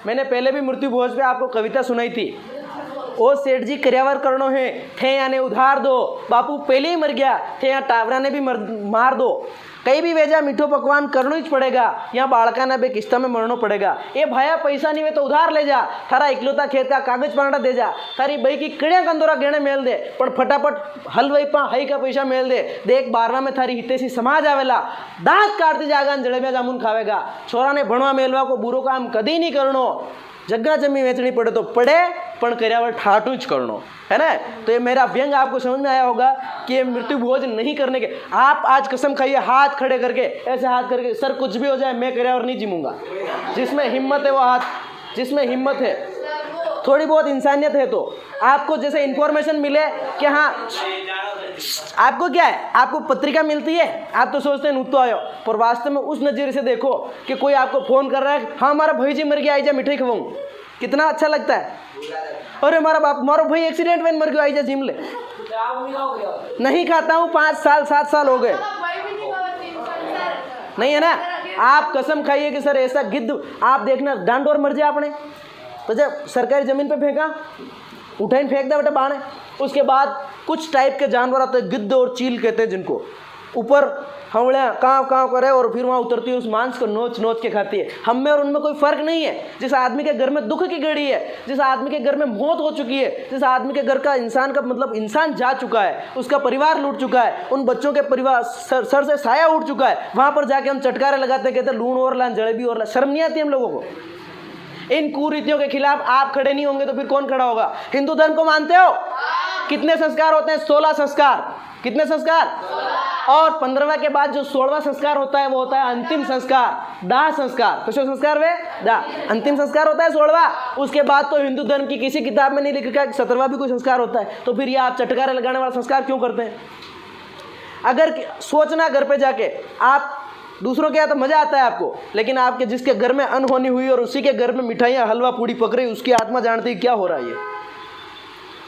मैंने पहले भी मृत्यु भोज पे आपको कविता सुनाई थी। ओ सेठ जी कर्यावर करनो है थे याने उधार दो, बापू पहले ही मर गया थे या टावरा ने भी मार दो, कई भी वेजा मीठो पकवान करनो ही पड़ेगा, यहाँ बाड़का ना बे किस्ता में मरनो पड़ेगा। ए भाया पैसा नहीं वे तो उधार ले जा, थारा इकलौता खेत का कागज पांडा दे जा, थारी बई की किड़िया कंदोरा गेणे मेल दे, पर फटाफट हलवाई पा हई का पैसा मेल दे, देख बारना में थारी हितेसी समाज आवेला, दांत काटती जागा जलेबिया जामुन खावेगा, छोरा ने भणवा मेलवा को बुरो काम कदी नहीं करनो, जगह जमी वेचनी पड़े तो पड़े पण कर्यावर ठाटू ज करनो, है ना। तो ये मेरा व्यंग आपको समझ में आया होगा कि ये मृत्यु भोज नहीं करने के। आप आज कसम खाइए हाथ खड़े करके, ऐसे हाथ करके, सर कुछ भी हो जाए मैं कर्यावर नहीं जिमूंगा। जिसमें हिम्मत है वो हाथ, जिसमें हिम्मत है, थोड़ी बहुत इंसानियत है, तो आपको जैसे इन्फॉर्मेशन मिले कि हाँ आपको क्या है, आपको पत्रिका मिलती है, आप तो सोचते हैं नूतो आयो, पर वास्तव में उस नज़रिए से देखो कि कोई आपको फ़ोन कर रहा है, हाँ हमारा भाई जी मर गया, आई जा मिठाई खवाऊँ, कितना अच्छा लगता है। अरे हमारा भाई एक्सीडेंट में मर गया, आई जा जिम ले। नहीं खाता हूँ 5 साल 7 साल हो गए, नहीं है ना। आप कसम खाइए कि सर ऐसा गिद्ध आप देखना डांडोर मर जाए आपने तो जब सरकारी ज़मीन पे फेंका, उठाइन फेंक दे बेटा बाणे, उसके बाद कुछ टाइप के जानवर आते हैं, गिद्ध और चील कहते हैं जिनको, ऊपर हवड़ियाँ काँव काँव करे और फिर वहाँ उतरती है, उस मांस को नोच नोच के खाती है। हम में और उनमें कोई फ़र्क नहीं है। जिस आदमी के घर में दुख की घड़ी है, जिस आदमी के घर में मौत हो चुकी है, जिस आदमी के घर का इंसान का मतलब इंसान जा चुका है, उसका परिवार लूट चुका है, उन बच्चों के परिवार सर से साया उठ चुका है, वहाँ पर जाके हम चटकारे लगाते कहते लूण और लान जलेबी और लान। शर्म नहीं आती हम लोगों को? इन कुरीतियों के खिलाफ आप खड़े नहीं होंगे तो फिर कौन खड़ा होगा? हिंदू धर्म को मानते हो? कितने संस्कार होते हैं? 16 संस्कार। कितने संस्कार? और 15वां के बाद जो 16वां संस्कार होता है वो होता है अंतिम संस्कार, दाह संस्कार। किसो संस्कार वे? दाह। अंतिम संस्कार होता है 16वां। उसके बाद तो हिंदू धर्म की किसी किताब में नहीं लिखा कि 17वां भी कोई संस्कार होता है। तो फिर ये आप चटकारे लगाने वाला संस्कार क्यों करते हैं? अगर सोचना घर पे जाके, आप दूसरों के यहाँ तो मजा आता है आपको, लेकिन आपके जिसके घर में अनहोनी हुई और उसी के घर में मिठाइयाँ हलवा पूड़ी पक रही, उसकी आत्मा जानती है क्या हो रहा है। ये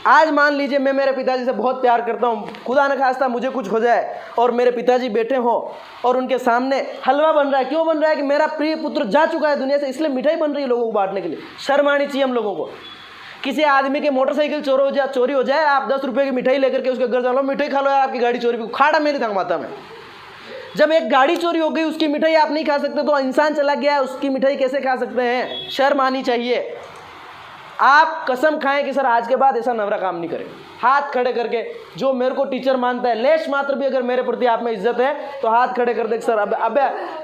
आज मान लीजिए मैं मेरे पिताजी से बहुत प्यार करता हूँ, खुदा न खास्ता मुझे कुछ हो जाए और मेरे पिताजी बैठे हों और उनके सामने हलवा बन रहा है। क्यों बन रहा है? कि मेरा प्रिय पुत्र जा चुका है दुनिया से, इसलिए मिठाई बन रही है लोगों को बांटने के लिए। शर्म आनी चाहिए हम लोगों को। किसी आदमी के मोटरसाइकिल चोरी हो जाए, आप 10 रुपये की मिठाई लेकर के उसके घर चलो, मिठाई खा लो यार, आपकी गाड़ी चोरी, खाड़ा मेरी धंग माता में। जब एक गाड़ी चोरी हो गई, उसकी मिठाई आप नहीं खा सकते, तो इंसान चला गया है, उसकी मिठाई कैसे खा सकते हैं? शर्म आनी चाहिए। आप कसम खाएं कि सर आज के बाद ऐसा नवरा काम नहीं करें। हाथ खड़े करके जो मेरे को टीचर मानता है, लेश मात्र भी अगर मेरे प्रति आप में इज्जत है तो हाथ खड़े कर दे सर अब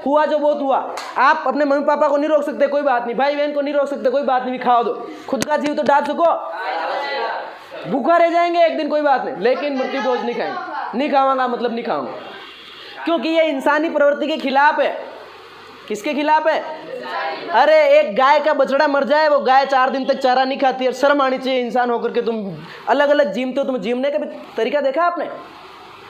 हुआ जो बहुत हुआ। आप अपने मम्मी पापा को नहीं रोक सकते, कोई बात नहीं, भाई बहन को नहीं रोक सकते, कोई बात नहीं, खाओ दो, खुद का जीव तो डाल सको, भूखा रह जाएंगे एक दिन, कोई बात नहीं, लेकिन मृत्यु भोज नहीं खाएंगे। नहीं खाऊंगा मतलब नहीं खाऊंगा, क्योंकि ये इंसानी प्रवृत्ति के खिलाफ है। किसके खिलाफ है? अरे एक गाय का बछड़ा मर जाए, वो गाय 4 दिन तक चारा नहीं खाती है। शर्म आनी चाहिए इंसान होकर के। तुम अलग अलग जीमते हो, तुम जीमने का भी तरीका देखा आपने?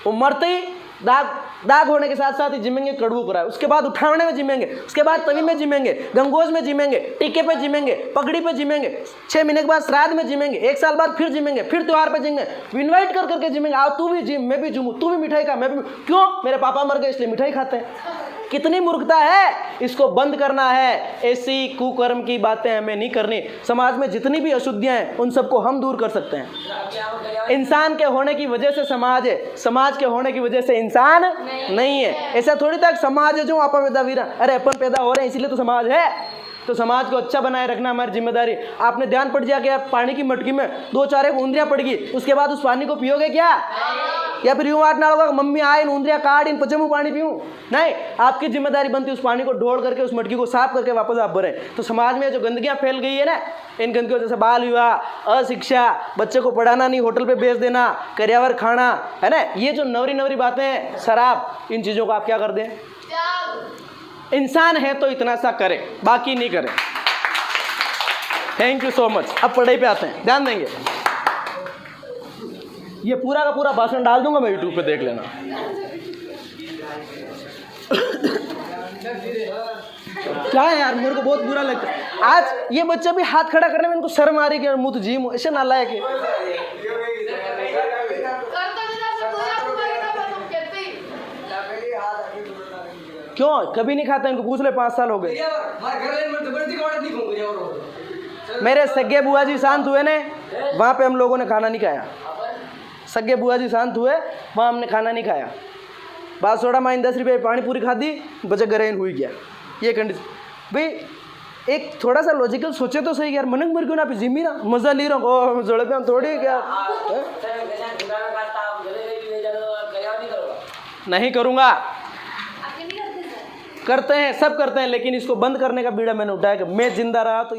वो मरते ही दाग होने के साथ साथ ही जिमेंगे, कड़वू कराए, उसके बाद उठावने में जिमेंगे, उसके बाद तवी में जिमेंगे, गंगोज में जिमेंगे, टीके पे जिमेंगे, पगड़ी पे जिमेंगे, 6 महीने के बाद श्राद्ध में जिमेंगे, 1 साल बाद फिर जिमेंगे, फिर त्योहार पे जिमेंगे, इन्वाइट कर करके जिमेंगे, आओ तू भी जिम, मैं भी जिमूँ, तू भी मिठाई खा, मैं भी। क्यों? मेरे पापा मर गए इसलिए मिठाई खाते हैं। कितनी मूर्खता है! इसको बंद करना है। ऐसी कुकर्म की बातें हमें नहीं करनी। समाज में जितनी भी अशुद्धियां हैं उन सबको हम दूर कर सकते हैं। इंसान के होने की वजह से समाज है, समाज के होने की वजह से इंसान नहीं है। ऐसा थोड़ी तक समाज है जो अपन पैदा वीरा, अरे अपन पैदा हो रहे हैं इसीलिए तो समाज है। तो समाज को अच्छा बनाए रखना हमारी जिम्मेदारी। आपने ध्यान पड़ जाए कि पानी की मटकी में 2-4 ऊंदरियां पड़ गई, उसके बाद उस पानी को पियोगे क्या? या फिर यूं वाटना होगा मम्मी आए इन ऊंदरियां काट इन पचमू पानी पीऊं? नहीं, आपकी जिम्मेदारी बनती है उस पानी को ढोल करके उस मटकी को साफ करके वापस आप भरें। तो समाज में जो गंदगियां फैल गई है ना, इन गंदगियों जैसे बाल विवाह, अशिक्षा, बच्चे को पढ़ाना नहीं, होटल पे भेज देना, कर्यावर खाना, है ना, ये जो नवरी बातें हैं, शराब, इन चीज़ों को आप क्या कर दें? इंसान है तो इतना सा करें, बाकी नहीं करें। Thank you so much. अब पढ़ाई पे आते हैं, ध्यान देंगे। ये पूरा का पूरा भाषण डाल दूंगा मैं यूट्यूब पे, देख लेना। क्या है यार, मेरे को बहुत बुरा लगता है। आज ये बच्चा भी हाथ खड़ा करने में इनको शर्म आ रही है कि मुँह तो जीम ऐसे नालायक है। क्यों? कभी नहीं खाता, इनको पूछ ले, 5 साल हो गए। मेरे सगे बुआ जी शांत हुए ने, वहाँ पे हम लोगों ने खाना नहीं खाया। सगे बुआ जी शांत हुए, वहाँ हमने खाना नहीं खाया। बात सोड़ा माइन 10 रुपये पानी पूरी खा दी, बचे गरेन हुई गया। ये कंडीशन भाई, एक थोड़ा सा लॉजिकल सोचे तो सही यार। मनक मर क्यों ना पे जिमी ना मजा ले रहा हूँ जोड़े पे हम थोड़ी क्या नहीं करूँगा। करते हैं, सब करते हैं, लेकिन इसको बंद करने का बीड़ा मैंने उठाया कि मैं जिंदा रहा तो